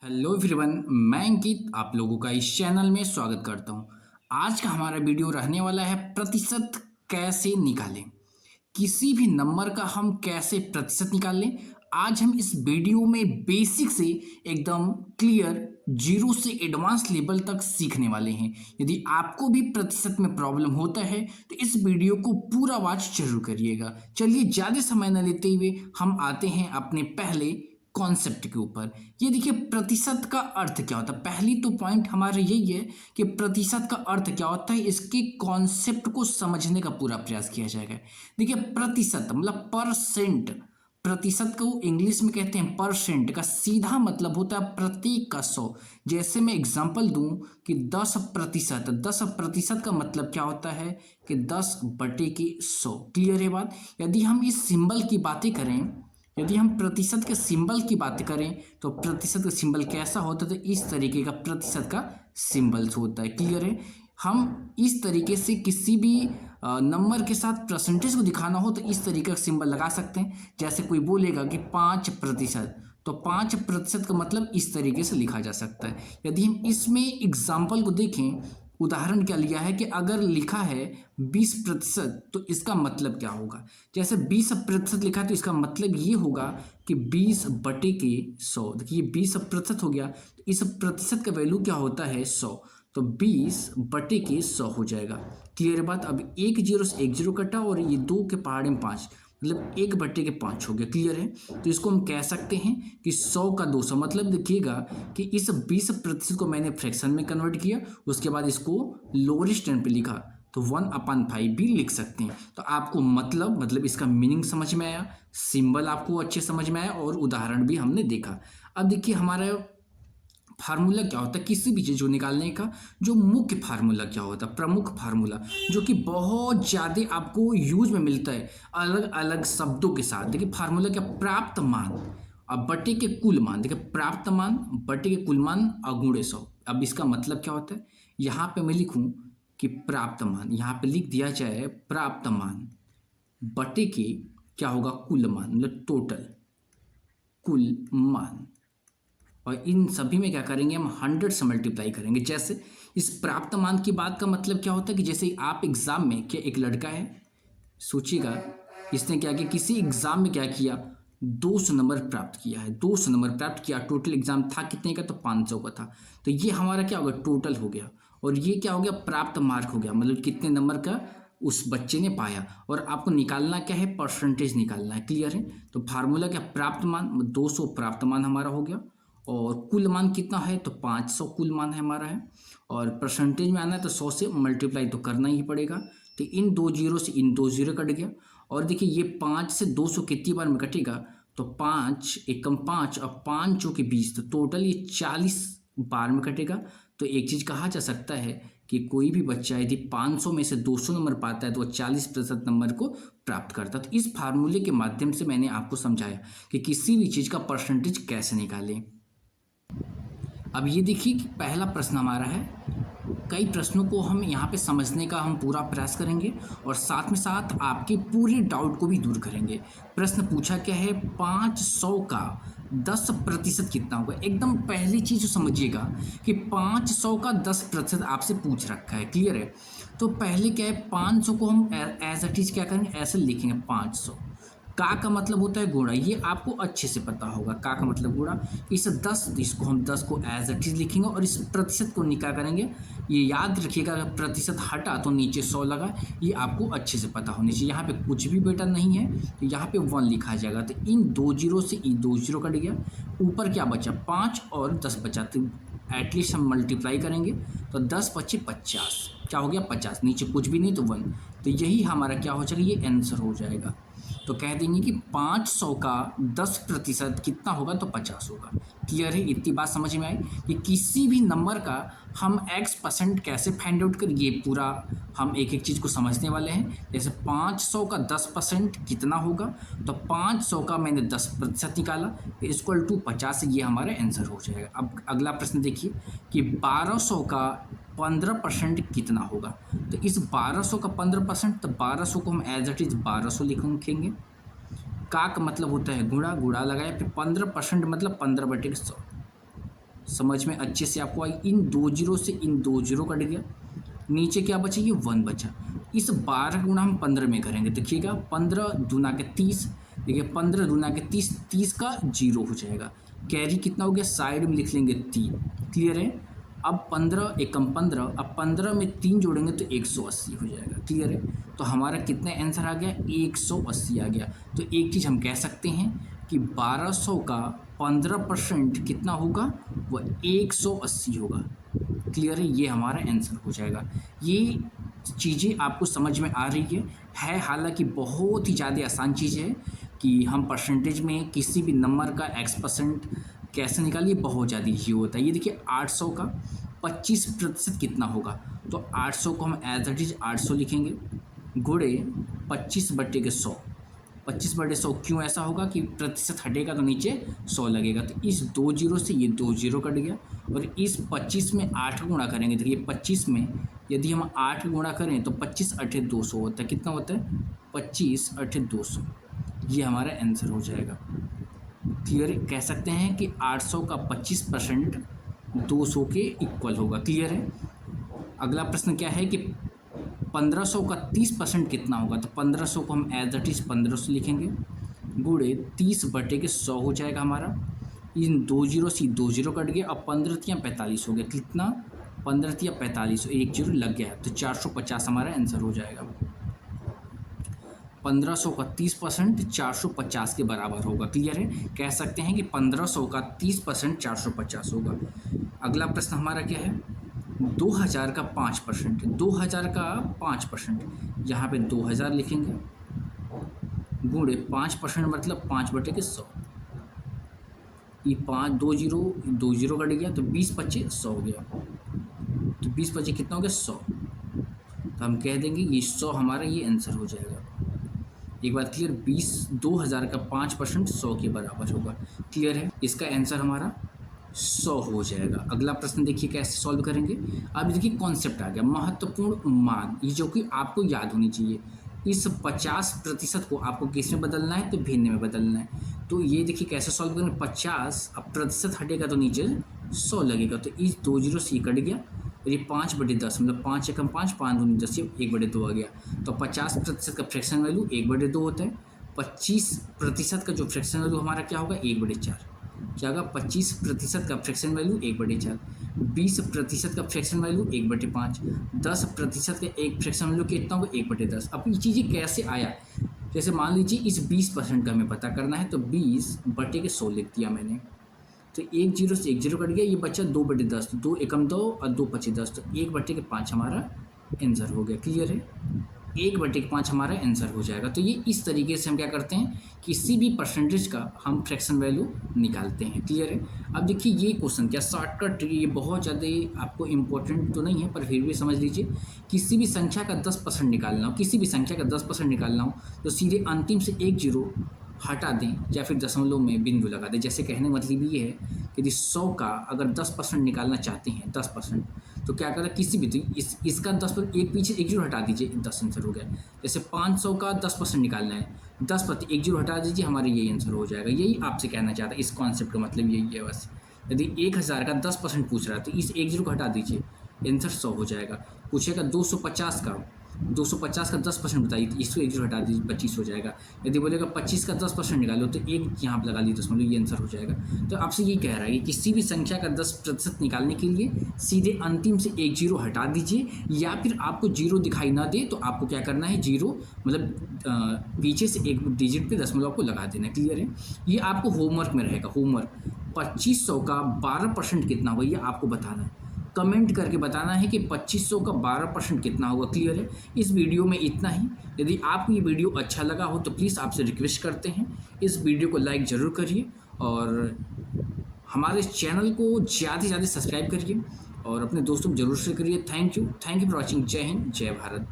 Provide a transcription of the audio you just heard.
Hello everyone, मैं अंकित आप लोगों का इस चैनल में स्वागत करता हूं। आज का हमारा वीडियो रहने वाला है प्रतिशत कैसे निकालें। किसी भी नंबर का हम कैसे प्रतिशत निकाल लें, आज हम इस वीडियो में बेसिक से एकदम क्लियर जीरो से एडवांस लेवल तक सीखने वाले हैं। यदि आपको भी प्रतिशत में प्रॉब्लम होता है तो इस वीडियो को पूरा वॉच जरूर करिएगा। चलिए ज़्यादा समय न लेते हुए हम आते हैं अपने पहले कॉन्सेप्ट के ऊपर। ये देखिए प्रतिशत का अर्थ क्या होता है। पहली तो पॉइंट हमारा यही है कि प्रतिशत का अर्थ क्या होता है, इसके कॉन्सेप्ट को समझने का पूरा प्रयास किया जाएगा। देखिए प्रतिशत मतलब परसेंट, प्रतिशत को इंग्लिश में कहते हैं परसेंट, का सीधा मतलब होता है प्रत्येक का 100। जैसे मैं एग्जांपल दूं कि 10%, 10% का मतलब क्या होता है कि 10/100। क्लियर है बात। यदि हम इस सिंबल की बातें करें, यदि हम प्रतिशत के सिंबल की बात करें तो प्रतिशत का सिंबल कैसा होता है, तो इस तरीके का प्रतिशत का सिंबल्स होता है। क्लियर है। हम इस तरीके से किसी भी नंबर के साथ परसेंटेज को दिखाना हो तो इस तरीके का सिंबल लगा सकते हैं। जैसे कोई बोलेगा कि 5%, तो 5% का मतलब इस तरीके से लिखा जा सकता है। यदि हम इसमें एग्जाम्पल को देखें, उदाहरण क्या लिया है कि अगर लिखा है 20% तो इसका मतलब क्या होगा। जैसे 20% लिखा है तो इसका मतलब ये होगा कि 20/100। देखिए 20% हो गया तो इस प्रतिशत का वैल्यू क्या होता है 100, तो 20/100 हो जाएगा। क्लियर बात। अब एक जीरो से एक जीरो कटा और ये दो के पहाड़े में 5, मतलब 1/5 हो गया। क्लियर है। तो इसको हम कह सकते हैं कि 100 का 200, मतलब देखिएगा कि इस 20% को मैंने फ्रैक्शन में कन्वर्ट किया, उसके बाद इसको लोअर स्टैंड पे लिखा तो 1/5 भी लिख सकते हैं। तो आपको मतलब इसका मीनिंग समझ में आया, सिंबल आपको अच्छे समझ में आया और उदाहरण भी हमने देखा। अब देखिए हमारा फार्मूला क्या होता है किसी भी चीज़ को निकालने का। जो मुख्य फार्मूला क्या होता है, प्रमुख फार्मूला, जो कि बहुत ज़्यादा आपको यूज में मिलता है अलग अलग शब्दों के साथ। देखिए फार्मूला क्या, प्राप्त मान अब बटे के कुल मान। देखिए प्राप्त मान बटे के कुल मान अगुणे 100। अब इसका मतलब क्या होता है, यहाँ पे मैं लिखूँ कि प्राप्त मान, यहाँ पे लिख दिया जाए प्राप्त मान बटे के क्या होगा कुल मान, मतलब टोटल कुल मान। और इन सभी में क्या करेंगे हम 100 से मल्टीप्लाई करेंगे। जैसे इस प्राप्त मान की बात का मतलब क्या होता है कि जैसे आप एग्जाम में, क्या एक लड़का है, सोचिएगा इसने क्या किया, किसी एग्जाम में क्या किया, 200 नंबर प्राप्त किया है। 200 नंबर प्राप्त किया, टोटल एग्जाम था कितने का, तो 500 का था। तो ये हमारा क्या होगा, टोटल हो गया। और ये क्या हो गया, प्राप्त मार्क हो गया, मतलब कितने नंबर का उस बच्चे ने पाया। और आपको निकालना क्या है, परसेंटेज निकालना है। क्लियर है। तो फार्मूला क्या, प्राप्त मान 200 प्राप्त मान हमारा हो गया, और कुल मान कितना है तो 500 कुल मान है हमारा है। और परसेंटेज में आना है तो 100 से मल्टीप्लाई तो करना ही पड़ेगा। तो इन दो जीरो से इन दो जीरो कट गया। और देखिए ये 5 से 200 कितनी बार में कटेगा, तो 5 एकम 5 और 5 चौके 20, तो टोटल ये 40 बार में कटेगा। तो एक चीज़ कहा जा सकता है कि कोई भी बच्चा यदि 500 में से 200 नंबर पाता है तो वह 40% नंबर को प्राप्त करता है। तो इस फार्मूले के माध्यम से मैंने आपको समझाया कि किसी भी चीज़ का परसेंटेज कैसे निकालें। अब ये देखिए कि पहला प्रश्न हमारा है, कई प्रश्नों को हम यहाँ पे समझने का हम पूरा प्रयास करेंगे और साथ में साथ आपके पूरे डाउट को भी दूर करेंगे। प्रश्न पूछा क्या है, 500 का 10% कितना होगा। एकदम पहली चीज़ जो समझिएगा कि 500 का 10% आपसे पूछ रखा है। क्लियर है। तो पहले क्या है, 500 को हम एज इट इज क्या करेंगे, ऐसे लिखेंगे 500। का मतलब होता है गुणा, ये आपको अच्छे से पता होगा। का मतलब गुणा। इस 10, इसको हम 10 को एज इट इज लिखेंगे और इस प्रतिशत को निकाल करेंगे। ये याद रखिएगा, अगर प्रतिशत हटा तो नीचे 100 लगा, ये आपको अच्छे से पता होना चाहिए। यहाँ पे कुछ भी बेटा नहीं है तो यहाँ पे 1 लिखा जाएगा। तो इन दो जीरो से इन दो जीरो कट गया, ऊपर क्या बचा 5 और 10 बचा। तो एटलीस्ट हम मल्टीप्लाई करेंगे तो 10 पच्चीस 50, क्या हो गया 50, नीचे कुछ भी नहीं तो 1। तो यही हमारा क्या हो जाएगा, ये आंसर हो जाएगा। तो कह देंगे कि 500 का 10% कितना होगा, तो 50 होगा। क्लियर है। इतनी बात समझ में आई कि किसी भी नंबर का हम x% कैसे फाइंड आउट करें, ये पूरा हम एक एक चीज़ को समझने वाले हैं। जैसे 500 का 10% कितना होगा, तो 500 का मैंने 10% निकाला तो इक्वल टू 50, ये हमारा आंसर हो जाएगा। अब अगला प्रश्न देखिए कि 1200 का 15% कितना होगा। तो इस 1200 का 15%, तो 1200 को हम एज इट इज 1200 लिखेंगे। का मतलब होता है गुणा, गुणा लगाए, फिर 15% मतलब 15/100। समझ में अच्छे से आपको आई। इन 2 जीरो से इन 2 जीरो कट गया, नीचे क्या बचा, ये 1 बचा। इस 12 गुणा हम 15 में करेंगे, देखिएगा 15 दूना के 30, देखिए 15 दूना के 30, 30 का 0 हो जाएगा। कैरी कितना हो गया, साइड में लिख लेंगे 3। क्लियर है। अब 15 एकम 15, अब 15 में 3 जोड़ेंगे तो 180 हो जाएगा। क्लियर है। तो हमारा कितना आंसर आ गया, 180 आ गया। तो एक चीज़ हम कह सकते हैं कि 1200 का 15% कितना होगा, वह 180 होगा। क्लियर है, ये हमारा आंसर हो जाएगा। ये चीज़ें आपको समझ में आ रही है हालांकि बहुत ही ज़्यादा आसान चीज़ है कि हम परसेंटेज में किसी भी नंबर का x% कैसे निकालिए, बहुत ज़्यादा ईजी होता है। ये देखिए 800 का 25% कितना होगा, तो 800 को हम एज इट इज 800 लिखेंगे, गुणे 25/100। 25/100 क्यों ऐसा होगा कि प्रतिशत हटेगा तो नीचे 100 लगेगा, तो इस 2 जीरो से ये 2 जीरो कट गया। और इस 25 में 8 गुणा करेंगे, देखिए 25 में यदि हम 8 गुणा करें तो 25 8 200 होता है। कितना होता है, 25 8 200। ये हमारा आंसर हो जाएगा। क्लियर कह सकते हैं कि 800 का 25% 200 के इक्वल होगा। क्लियर है। अगला प्रश्न क्या है कि 1500 का 30% कितना होगा, तो 1500 को हम एज इट इज 1500 लिखेंगे, गुणे 30/100 हो जाएगा हमारा। इन 2 जीरो से 2 जीरो कट गया, अब 15 × 45 हो गया। कितना, 15 × 45, एक जीरो लग गया, तो 450 हमारा आंसर हो जाएगा। 1500 का 30% 450 के बराबर होगा। क्लियर है। कह सकते हैं कि 1500 का 30% 450 होगा। अगला प्रश्न हमारा क्या है, 2000 का 5%। 2000 का 5%, यहाँ पे 2000 लिखेंगे, गुणे 5% मतलब 5/100। ये 2 जीरो कट गया, तो 20/25 100 हो गया, तो 20/25 कितना हो गया, 100। तो हम कह देंगे ये 100 हमारा ये आंसर हो जाएगा। एक बात क्लियर, 2000 का 5% 100 के बराबर होगा। क्लियर है, इसका आंसर हमारा 100 हो जाएगा। अगला प्रश्न देखिए कैसे सॉल्व करेंगे। अब देखिए कॉन्सेप्ट आ गया, महत्वपूर्ण मान, ये जो कि आपको याद होनी चाहिए। इस 50% को आपको किस में बदलना है, तो भिन्न में बदलना है। तो ये देखिए कैसे सॉल्व करेंगे, 50 अब प्रतिशत हटेगा तो नीचे 100 लगेगा, तो इस 2 जीरो से कट गया, ये 5/10 मतलब 5 एकम 5, 5 दूनी 10, ये 1/2 आ गया। तो 50% का फ्रैक्शन वैल्यू 1/2 होता है। 25% का जो फ्रैक्शन वैल्यू हमारा क्या होगा, 1/4। क्या होगा, 25% का फ्रैक्शन वैल्यू 1/4। 20% का फ्रैक्शन वैल्यू 1/5। 10% का एक फ्रैक्शन वैल्यू कितना होगा, 1/10। अब ये चीज़ें कैसे आया, जैसे मान लीजिए इस 20% का हमें पता करना है, तो 20/100 लिख दिया मैंने, तो 1 जीरो से 1 जीरो कट गया, ये बचा 2/10, 2 एकम 2 और 2×5 10, तो 1/5 हमारा आंसर हो गया। क्लियर है, 1/5 हमारा आंसर हो जाएगा। तो ये इस तरीके से हम क्या करते हैं, किसी भी परसेंटेज का हम फ्रैक्शन वैल्यू निकालते हैं। क्लियर है। अब देखिए ये क्वेश्चन क्या शॉर्टकट, ये बहुत ज़्यादा आपको इम्पोर्टेंट तो नहीं है पर फिर भी समझ लीजिए। किसी भी संख्या का 10% निकालना हो, किसी भी संख्या का 10% निकालना हो, तो सीधे अंतिम से 1 जीरो हटा दें या फिर दशमलव में बिंदु लगा दें। जैसे कहने मतलब ये है कि यदि 100 का अगर 10% निकालना चाहते हैं, 10%, तो क्या करें, किसी भी, तो इसका 10%, एक पीछे 1 जीरो हटा दीजिए, 10 आंसर हो गया। जैसे 500 का 10% निकालना है, 10% 1 जीरो हटा दीजिए, हमारे यही आंसर हो जाएगा। यही आपसे कहना चाहता है, इस कॉन्सेप्ट का मतलब यही है बस। यदि 1000 का 10% पूछ रहा है, तो इस 1 जीरो को हटा दीजिए, आंसर 100 हो जाएगा। पूछेगा 250 का 10% बताइए, तो इसको 1 जीरो हटा दीजिए, 25 हो जाएगा। यदि बोलेगा 25 का 10% निकालो, तो एक यहाँ पर लगा लीजिए दशमलव, ये आंसर हो जाएगा। तो आपसे ये कह रहा है कि किसी भी संख्या का 10% निकालने के लिए सीधे अंतिम से 1 जीरो हटा दीजिए, या फिर आपको जीरो दिखाई ना दे तो आपको क्या करना है, जीरो मतलब पीछे से एक डिजिट पे दशमलव को लगा देना। क्लियर है। ये आपको होमवर्क में रहेगा, होमवर्क। 2500 का 12% कितना होगा, ये आपको बताना है। कमेंट करके बताना है कि 2500 का 12% कितना होगा। क्लियर है। इस वीडियो में इतना ही। यदि आपको ये वीडियो अच्छा लगा हो तो प्लीज़ आपसे रिक्वेस्ट करते हैं, इस वीडियो को लाइक ज़रूर करिए और हमारे चैनल को ज़्यादा से ज़्यादा सब्सक्राइब करिए और अपने दोस्तों को जरूर शेयर करिए। Thank you for watching. जय हिंद, जय भारत।